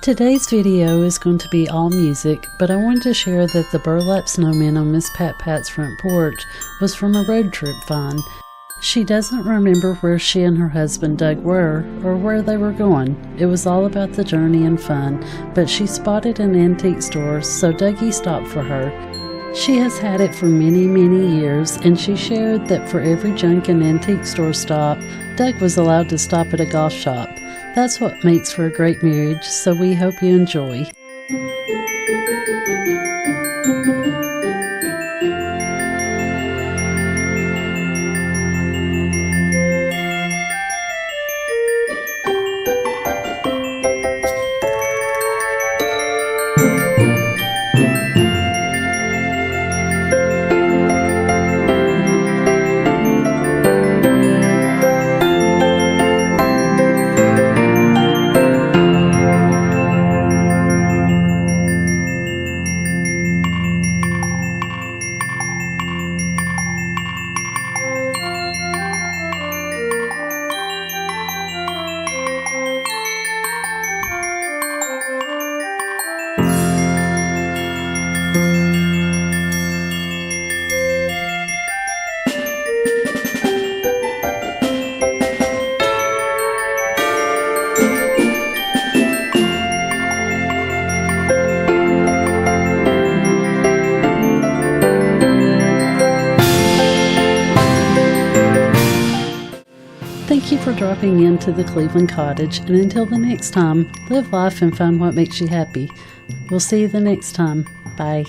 Today's video is going to be all music, but I wanted to share that the Burlap Snowman on Miss Pat's front porch was from a road trip find. She doesn't remember where she and her husband Doug were or where they were going. It was all about the journey and fun, but she spotted an antique store, so Dougie stopped for her. She has had it for many years, and she shared that for every junk and antique store stop, Doug was allowed to stop at a golf shop. That's what makes for a great marriage, so we hope you enjoy. Thank you for dropping into the Cleveland Cottage, and until the next time, live life and find what makes you happy. We'll see you the next time. Bye.